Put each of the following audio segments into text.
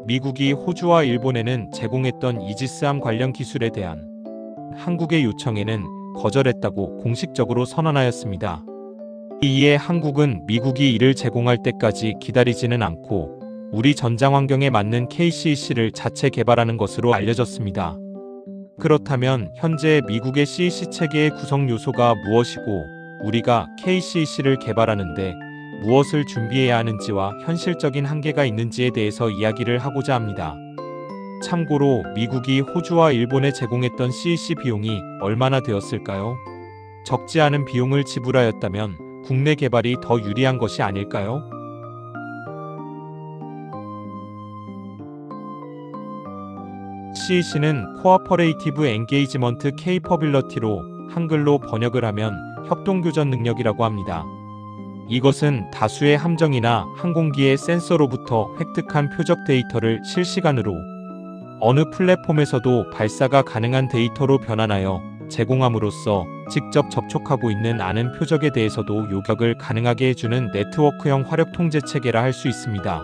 미국이 호주와 일본에는 제공했던 이지스함 관련 기술에 대한 한국의 요청에는 거절했다고 공식적으로 선언하였습니다. 이에 한국은 미국이 이를 제공할 때까지 기다리지는 않고 우리 전장 환경에 맞는 KCEC를 자체 개발하는 것으로 알려졌습니다. 그렇다면 현재 미국의 CEC 체계의 구성 요소가 무엇이고 우리가 KCEC를 개발하는데 무엇을 준비해야 하는지와 현실적인 한계가 있는지에 대해서 이야기를 하고자 합니다. 참고로 미국이 호주와 일본에 제공했던 CEC 비용이 얼마나 되었을까요? 적지 않은 비용을 지불하였다면 국내 개발이 더 유리한 것이 아닐까요? CEC는 코어퍼레이티브 엔게이지먼트 케이퍼빌러티로 한글로 번역을 하면 협동교전 능력이라고 합니다. 이것은 다수의 함정이나 항공기의 센서로부터 획득한 표적 데이터를 실시간으로 어느 플랫폼에서도 발사가 가능한 데이터로 변환하여 제공함으로써 직접 접촉하고 있는 아는 표적에 대해서도 요격을 가능하게 해주는 네트워크형 화력 통제 체계라 할 수 있습니다.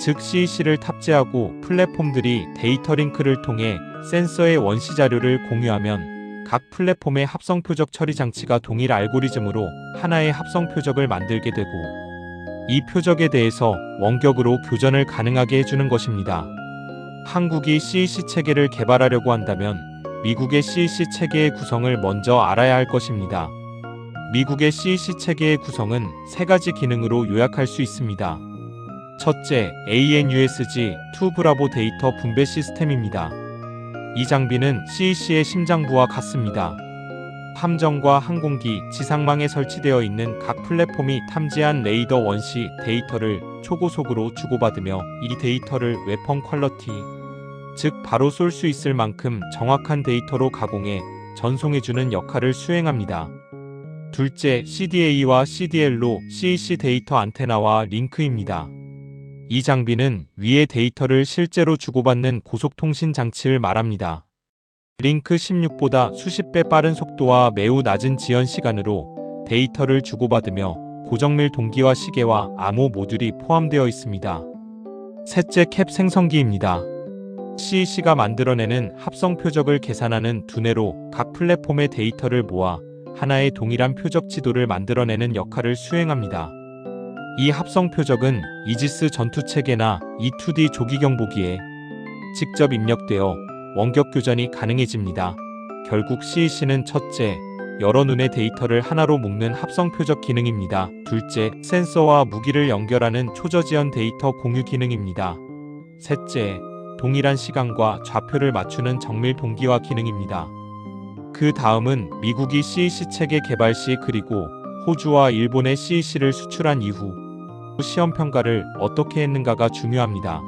즉 CEC를 탑재하고 플랫폼들이 데이터 링크를 통해 센서의 원시 자료를 공유하면 각 플랫폼의 합성 표적 처리 장치가 동일 알고리즘으로 하나의 합성 표적을 만들게 되고 이 표적에 대해서 원격으로 교전을 가능하게 해주는 것입니다. 한국이 CEC 체계를 개발하려고 한다면 미국의 CEC 체계의 구성을 먼저 알아야 할 것입니다. 미국의 CEC 체계의 구성은 세 가지 기능으로 요약할 수 있습니다. 첫째, ANUSG-2 브라보 데이터 분배 시스템입니다. 이 장비는 CEC의 심장부와 같습니다. 함정과 항공기, 지상망에 설치되어 있는 각 플랫폼이 탐지한 레이더 원시 데이터를 초고속으로 주고받으며 이 데이터를 웨폰 퀄러티, 즉 바로 쏠 수 있을 만큼 정확한 데이터로 가공해 전송해주는 역할을 수행합니다. 둘째, CDA와 CDL로 CEC 데이터 안테나와 링크입니다. 이 장비는 위의 데이터를 실제로 주고받는 고속통신 장치를 말합니다. 링크 16보다 수십 배 빠른 속도와 매우 낮은 지연 시간으로 데이터를 주고받으며 고정밀 동기화 시계와 암호 모듈이 포함되어 있습니다. 셋째, 캡 생성기입니다. CEC가 만들어내는 합성 표적을 계산하는 두뇌로 각 플랫폼의 데이터를 모아 하나의 동일한 표적 지도를 만들어내는 역할을 수행합니다. 이 합성 표적은 이지스 전투체계나 E2D 조기경보기에 직접 입력되어 원격 교전이 가능해집니다. 결국 CEC는 첫째, 여러 눈의 데이터를 하나로 묶는 합성 표적 기능입니다. 둘째, 센서와 무기를 연결하는 초저지연 데이터 공유 기능입니다. 셋째, 동일한 시간과 좌표를 맞추는 정밀 동기화 기능입니다. 그 다음은 미국이 CEC 체계 개발 시 그리고 호주와 일본에 CEC를 수출한 이후 시험 평가를 어떻게 했는가가 중요합니다.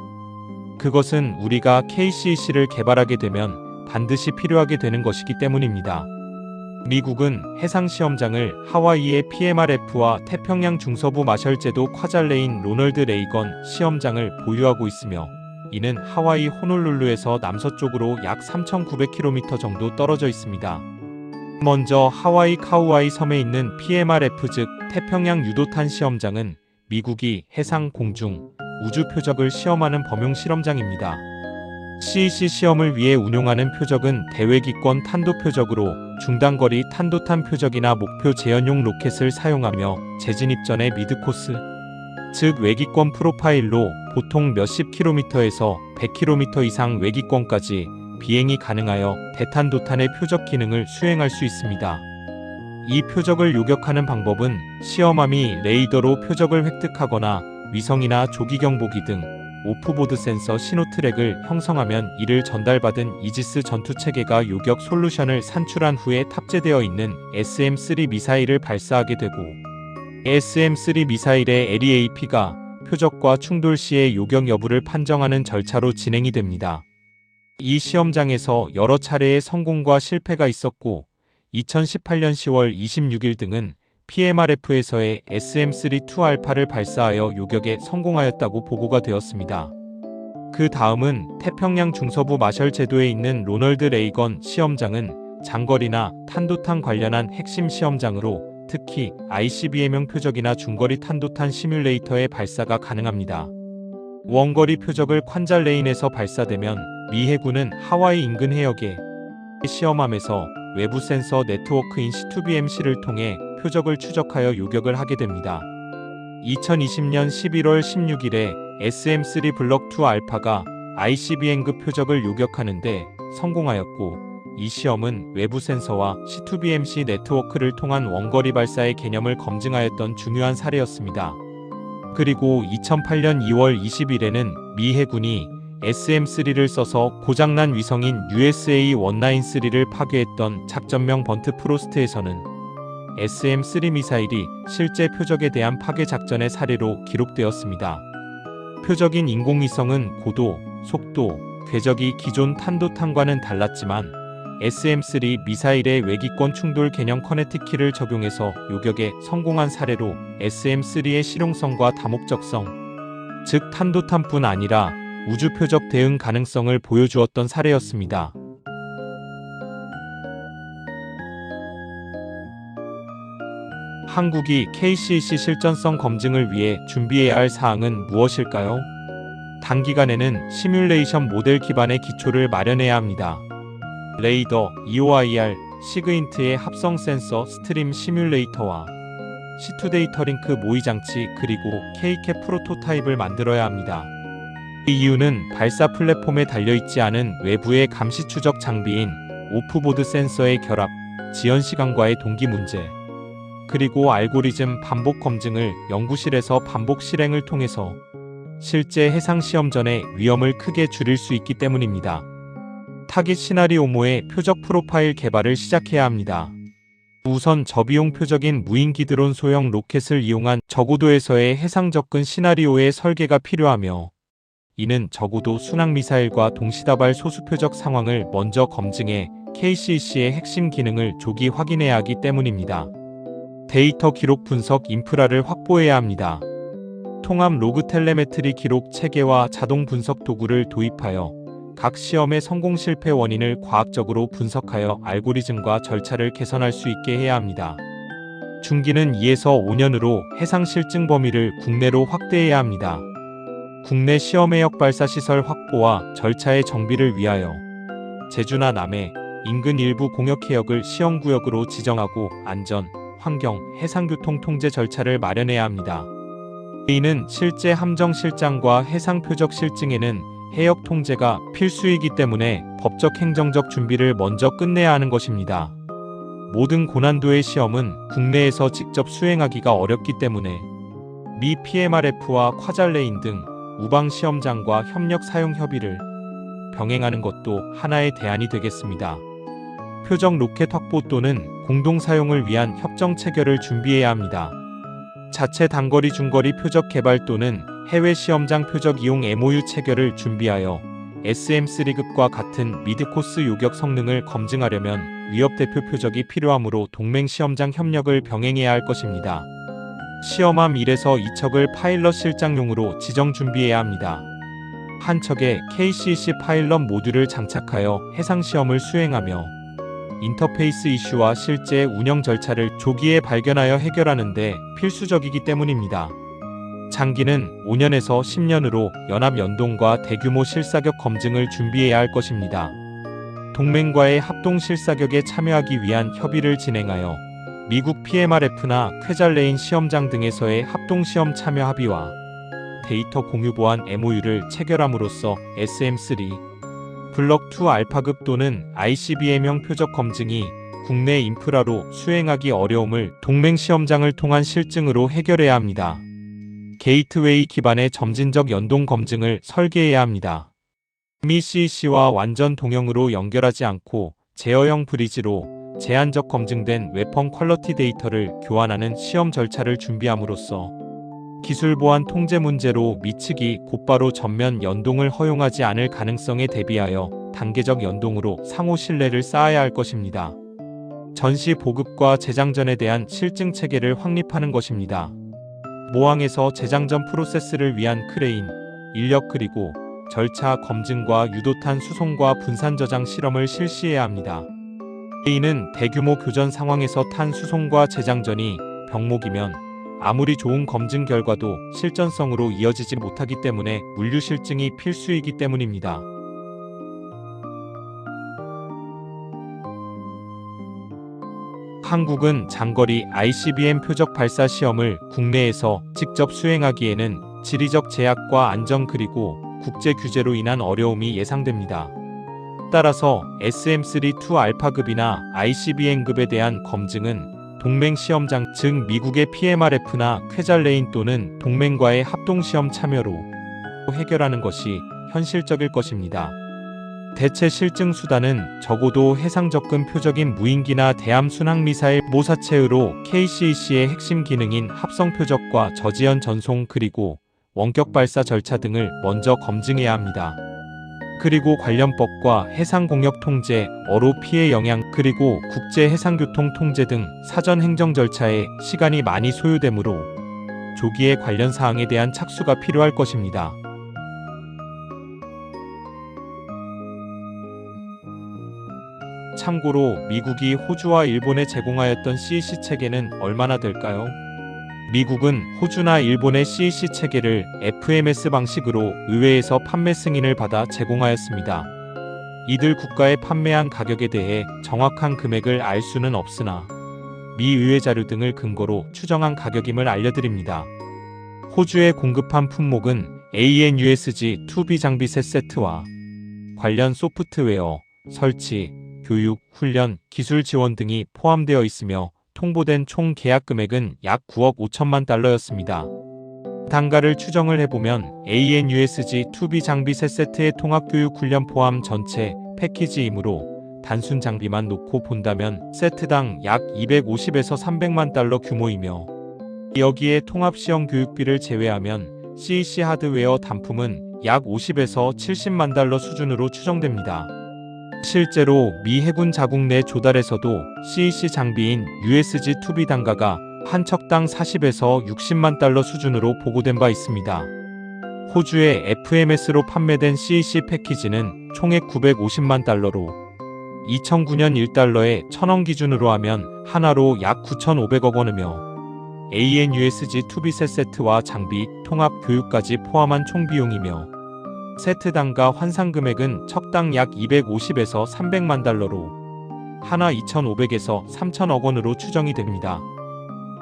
그것은 우리가 KCEC를 개발하게 되면 반드시 필요하게 되는 것이기 때문입니다. 미국은 해상시험장을 하와이의 PMRF와 태평양 중서부 마셜제도 콰잘레인 로널드 레이건 시험장을 보유하고 있으며 이는 하와이 호놀룰루에서 남서쪽으로 약 3,900km 정도 떨어져 있습니다. 먼저 하와이 카우아이 섬에 있는 PMRF 즉 태평양 유도탄 시험장은 미국이 해상, 공중, 우주 표적을 시험하는 범용 실험장입니다. CEC 시험을 위해 운용하는 표적은 대외기권 탄도 표적으로 중단거리 탄도탄 표적이나 목표 재현용 로켓을 사용하며 재진입 전에 미드코스, 즉 외기권 프로파일로 보통 몇십 킬로미터에서 100km 이상 외기권까지 비행이 가능하여 대탄도탄의 표적 기능을 수행할 수 있습니다. 이 표적을 요격하는 방법은 시험함이 레이더로 표적을 획득하거나 위성이나 조기경보기 등 오프보드 센서 신호 트랙을 형성하면 이를 전달받은 이지스 전투체계가 요격 솔루션을 산출한 후에 탑재되어 있는 SM-3 미사일을 발사하게 되고 SM-3 미사일의 LEAP가 표적과 충돌 시의 요격 여부를 판정하는 절차로 진행이 됩니다. 이 시험장에서 여러 차례의 성공과 실패가 있었고 2018년 10월 26일 등은 PMRF에서의 SM-3-2알파를 발사하여 요격에 성공하였다고 보고가 되었습니다. 그 다음은 태평양 중서부 마셜 제도에 있는 로널드 레이건 시험장은 장거리나 탄도탄 관련한 핵심 시험장으로 특히 ICBM형 표적이나 중거리 탄도탄 시뮬레이터의 발사가 가능합니다. 원거리 표적을 콴잘 레인에서 발사되면 미 해군은 하와이 인근 해역에 시험함에서 외부 센서 네트워크인 C2BMC를 통해 표적을 추적하여 요격을 하게 됩니다. 2020년 11월 16일에 SM-3 블록2 알파가 ICBM급 표적을 요격하는데 성공하였고, 이 시험은 외부 센서와 C2BMC 네트워크를 통한 원거리 발사의 개념을 검증하였던 중요한 사례였습니다. 그리고 2008년 2월 20일에는 미 해군이 SM-3를 써서 고장난 위성인 USA-193를 파괴했던 작전명 번트 프로스트에서는 SM-3 미사일이 실제 표적에 대한 파괴 작전의 사례로 기록되었습니다. 표적인 인공위성은 고도, 속도, 궤적이 기존 탄도탄과는 달랐지만 SM-3 미사일의 외기권 충돌 개념 커넥티키를 적용해서 요격에 성공한 사례로 SM-3의 실용성과 다목적성, 즉 탄도탄뿐 아니라 우주 표적 대응 가능성을 보여주었던 사례였습니다. 한국이 KCC 실전성 검증을 위해 준비해야 할 사항은 무엇일까요? 단기간에는 시뮬레이션 모델 기반의 기초를 마련해야 합니다. 레이더, EOIR, 시그인트의 합성 센서 스트림 시뮬레이터와 C2 데이터 링크 모의 장치 그리고 K캡 프로토타입을 만들어야 합니다. 이 이유는 발사 플랫폼에 달려있지 않은 외부의 감시 추적 장비인 오프보드 센서의 결합, 지연 시간과의 동기 문제, 그리고 알고리즘 반복 검증을 연구실에서 반복 실행을 통해서 실제 해상 시험 전에 위험을 크게 줄일 수 있기 때문입니다. 타깃 시나리오모의 표적 프로파일 개발을 시작해야 합니다. 우선 저비용 표적인 무인기 드론 소형 로켓을 이용한 저고도에서의 해상 접근 시나리오의 설계가 필요하며, 이는 저고도 순항미사일과 동시다발 소수 표적 상황을 먼저 검증해 KCC의 핵심 기능을 조기 확인해야 하기 때문입니다. 데이터 기록 분석 인프라를 확보해야 합니다. 통합 로그 텔레메트리 기록 체계와 자동 분석 도구를 도입하여 각 시험의 성공 실패 원인을 과학적으로 분석하여 알고리즘과 절차를 개선할 수 있게 해야 합니다. 중기는 2에서 5년으로 해상 실증 범위를 국내로 확대해야 합니다. 국내 시험 해역 발사 시설 확보와 절차의 정비를 위하여 제주나 남해 인근 일부 공역 해역을 시험구역으로 지정하고 안전, 환경, 해상교통 통제 절차를 마련해야 합니다. 이는 실제 함정 실장과 해상 표적 실증에는 해역 통제가 필수이기 때문에 법적 행정적 준비를 먼저 끝내야 하는 것입니다. 모든 고난도의 시험은 국내에서 직접 수행하기가 어렵기 때문에 미 PMRF와 콴잘레인 등 우방 시험장과 협력 사용 협의를 병행하는 것도 하나의 대안이 되겠습니다. 표적 로켓 확보 또는 공동 사용을 위한 협정 체결을 준비해야 합니다. 자체 단거리 중거리 표적 개발 또는 해외 시험장 표적 이용 MOU 체결을 준비하여 SM-3급과 같은 미드코스 요격 성능을 검증하려면 위협 대표 표적이 필요하므로 동맹 시험장 협력을 병행해야 할 것입니다. 시험함 1에서 2척을 파일럿 실장용으로 지정 준비해야 합니다. 한 척에 KCC 파일럿 모듈을 장착하여 해상 시험을 수행하며 인터페이스 이슈와 실제 운영 절차를 조기에 발견하여 해결하는 데 필수적이기 때문입니다. 장기는 5년에서 10년으로 연합 연동과 대규모 실사격 검증을 준비해야 할 것입니다. 동맹과의 합동 실사격에 참여하기 위한 협의를 진행하여 미국 PMRF나 쾌잘레인 시험장 등에서의 합동 시험 참여 합의와 데이터 공유 보안 MOU를 체결함으로써 SM-3 블록2 알파급 또는 ICBM형 표적 검증이 국내 인프라로 수행하기 어려움을 동맹 시험장을 통한 실증으로 해결해야 합니다. 게이트웨이 기반의 점진적 연동 검증을 설계해야 합니다. 미 CEC와 완전 동형으로 연결하지 않고 제어형 브리지로 제한적 검증된 웨펀 퀄러티 데이터를 교환하는 시험 절차를 준비함으로써 기술 보안 통제 문제로 미 측이 곧바로 전면 연동을 허용하지 않을 가능성에 대비하여 단계적 연동으로 상호 신뢰를 쌓아야 할 것입니다. 전시 보급과 재장전에 대한 실증 체계를 확립하는 것입니다. 모항에서 재장전 프로세스를 위한 크레인, 인력 그리고 절차 검증과 유도탄 수송과 분산 저장 실험을 실시해야 합니다. A는 대규모 교전 상황에서 탄 수송과 재장전이 병목이면 아무리 좋은 검증 결과도 실전성으로 이어지지 못하기 때문에 물류 실증이 필수이기 때문입니다. 한국은 장거리 ICBM 표적 발사 시험을 국내에서 직접 수행하기에는 지리적 제약과 안전 그리고 국제 규제로 인한 어려움이 예상됩니다. 따라서 SM-3-2 알파급이나 ICBM급에 대한 검증은 동맹 시험장, 즉 미국의 PMRF나 퀘잘레인 또는 동맹과의 합동시험 참여로 해결하는 것이 현실적일 것입니다. 대체 실증 수단은 적어도 해상 접근 표적인 무인기나 대함 순항미사일 모사체으로 KCEC의 핵심 기능인 합성 표적과 저지연 전송 그리고 원격 발사 절차 등을 먼저 검증해야 합니다. 그리고 관련법과 해상공역 통제, 어로 피해 영향, 그리고 국제 해상교통 통제 등 사전 행정 절차에 시간이 많이 소요되므로 조기에 관련 사항에 대한 착수가 필요할 것입니다. 참고로 미국이 호주와 일본에 제공하였던 CEC 체계는 얼마나 될까요? 미국은 호주나 일본의 CEC 체계를 FMS 방식으로 의회에서 판매 승인을 받아 제공하였습니다. 이들 국가에 판매한 가격에 대해 정확한 금액을 알 수는 없으나 미 의회 자료 등을 근거로 추정한 가격임을 알려드립니다. 호주에 공급한 품목은 AN/USG-2B 장비 셋 세트와 관련 소프트웨어, 설치, 교육, 훈련, 기술 지원 등이 포함되어 있으며 통보된 총 계약 금액은 약 9억 5천만 달러였습니다. 단가를 추정을 해보면 AN/USG-2B 장비 셋 세트의 통합교육 훈련 포함 전체 패키지이므로 단순 장비만 놓고 본다면 세트당 약 250에서 300만 달러 규모이며 여기에 통합시험 교육비를 제외하면 CEC 하드웨어 단품은 약 50에서 70만 달러 수준으로 추정됩니다. 실제로 미 해군 자국 내 조달에서도 CEC 장비인 USG-2B 단가가 한 척당 40에서 60만 달러 수준으로 보고된 바 있습니다. 호주의 FMS로 판매된 CEC 패키지는 총액 950만 달러로 2009년 1달러에 1,000원 기준으로 하면 하나로 약 9,500억 원이며 AN/USG-2B 셋 세트와 장비, 통합 교육까지 포함한 총 비용이며 세트 단가 환산 금액은 척당 약 250에서 300만 달러로 하나 2,500에서 3,000억 원으로 추정이 됩니다.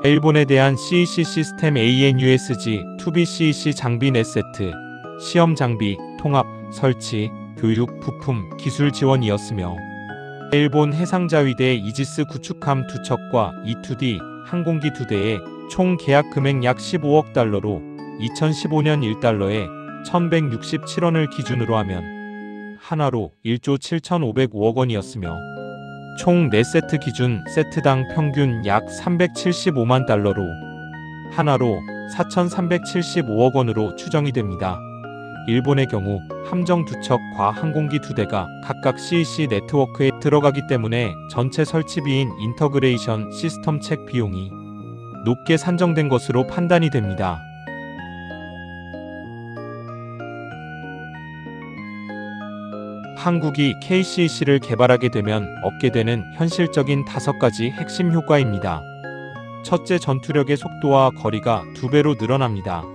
일본에 대한 CEC 시스템 AN/USG-2B CEC 장비 4세트, 시험 장비, 통합, 설치, 교육, 부품, 기술 지원이었으며 일본 해상자위대 이지스 구축함 2척과 E-2D 항공기 2대의 총 계약 금액 약 15억 달러로 2015년 1달러에 1,167원을 기준으로 하면 하나로 1조 7,505억 원이었으며 총 4세트 기준 세트당 평균 약 375만 달러로 하나로 4,375억 원으로 추정이 됩니다. 일본의 경우 함정 2척과 항공기 2대가 각각 CEC 네트워크에 들어가기 때문에 전체 설치비인 인터그레이션 시스템 책 비용이 높게 산정된 것으로 판단이 됩니다. 한국이 KCEC를 개발하게 되면 얻게 되는 현실적인 5가지 핵심 효과입니다. 첫째, 전투력의 속도와 거리가 2배로 늘어납니다.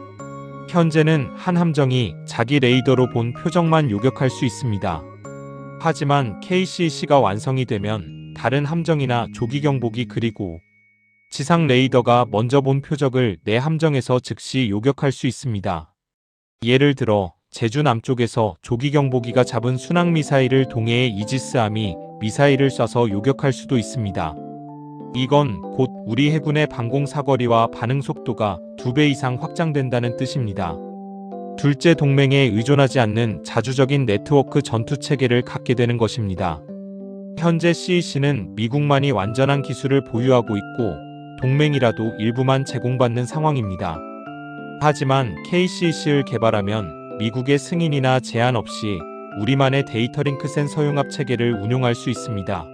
현재는 한 함정이 자기 레이더로 본 표적만 요격할 수 있습니다. 하지만 KCEC가 완성이 되면 다른 함정이나 조기 경보기 그리고 지상 레이더가 먼저 본 표적을 내 함정에서 즉시 요격할 수 있습니다. 예를 들어 제주 남쪽에서 조기 경보기가 잡은 순항 미사일을 동해의 이지스함이 미사일을 쏴서 요격할 수도 있습니다. 이건 곧 우리 해군의 방공 사거리와 반응 속도가 2배 이상 확장된다는 뜻입니다. 둘째, 동맹에 의존하지 않는 자주적인 네트워크 전투 체계를 갖게 되는 것입니다. 현재 CEC는 미국만이 완전한 기술을 보유하고 있고 동맹이라도 일부만 제공받는 상황입니다. 하지만 KCEC를 개발하면 미국의 승인이나 제한 없이 우리만의 데이터 링크 센서 융합 체계를 운용할 수 있습니다.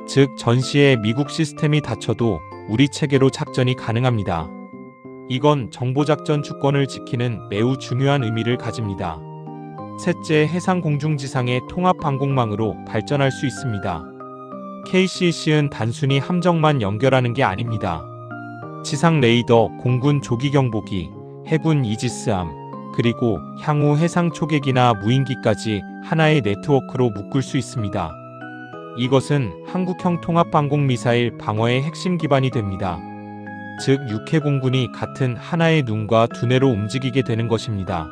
즉 전시에 미국 시스템이 닫혀도 우리 체계로 작전이 가능합니다. 이건 정보작전 주권을 지키는 매우 중요한 의미를 가집니다. 셋째, 해상 공중 지상의 통합 방공망으로 발전할 수 있습니다. KCEC는 단순히 함정만 연결하는 게 아닙니다. 지상 레이더, 공군 조기 경보기, 해군 이지스함, 그리고 향후 해상 초계기나 무인기까지 하나의 네트워크로 묶을 수 있습니다. 이것은 한국형 통합방공미사일 방어의 핵심 기반이 됩니다. 즉, 6회 공군이 같은 하나의 눈과 두뇌로 움직이게 되는 것입니다.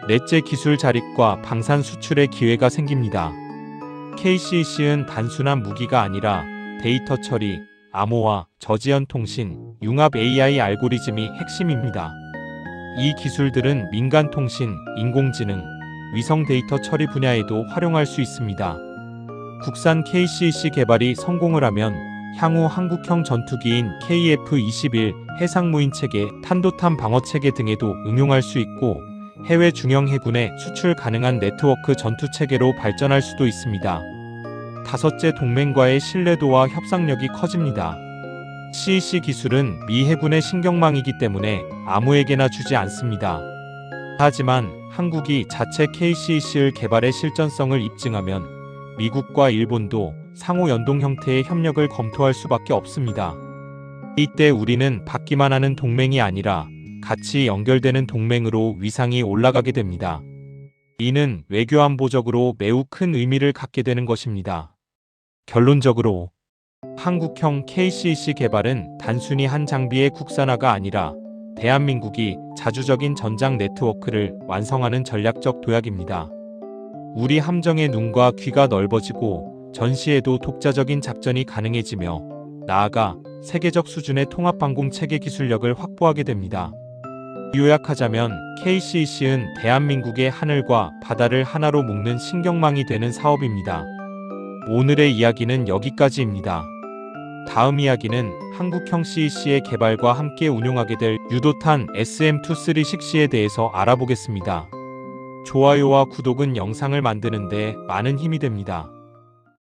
넷째, 기술 자립과 방산 수출의 기회가 생깁니다. KCC는 단순한 무기가 아니라 데이터 처리, 암호화, 저지연 통신, 융합 AI 알고리즘이 핵심입니다. 이 기술들은 민간 통신, 인공지능, 위성 데이터 처리 분야에도 활용할 수 있습니다. 국산 KCC 개발이 성공을 하면 향후 한국형 전투기인 KF-21 해상무인체계, 탄도탄 방어체계 등에도 응용할 수 있고 해외 중형 해군에 수출 가능한 네트워크 전투체계로 발전할 수도 있습니다. 다섯째, 동맹과의 신뢰도와 협상력이 커집니다. CEC 기술은 미 해군의 신경망이기 때문에 아무에게나 주지 않습니다. 하지만 한국이 자체 KCC를 개발의 실전성을 입증하면 미국과 일본도 상호 연동 형태의 협력을 검토할 수밖에 없습니다. 이때 우리는 받기만 하는 동맹이 아니라 같이 연결되는 동맹으로 위상이 올라가게 됩니다. 이는 외교안보적으로 매우 큰 의미를 갖게 되는 것입니다. 결론적으로 한국형 KCC 개발은 단순히 한 장비의 국산화가 아니라 대한민국이 자주적인 전장 네트워크를 완성하는 전략적 도약입니다. 우리 함정의 눈과 귀가 넓어지고 전시에도 독자적인 작전이 가능해지며 나아가 세계적 수준의 통합방공 체계 기술력을 확보하게 됩니다. 요약하자면 KCC는 대한민국의 하늘과 바다를 하나로 묶는 신경망이 되는 사업입니다. 오늘의 이야기는 여기까지입니다. 다음 이야기는 한국형 CEC의 개발과 함께 운용하게 될 유도탄 SM-236에 대해서 알아보겠습니다. 좋아요와 구독은 영상을 만드는 데 많은 힘이 됩니다.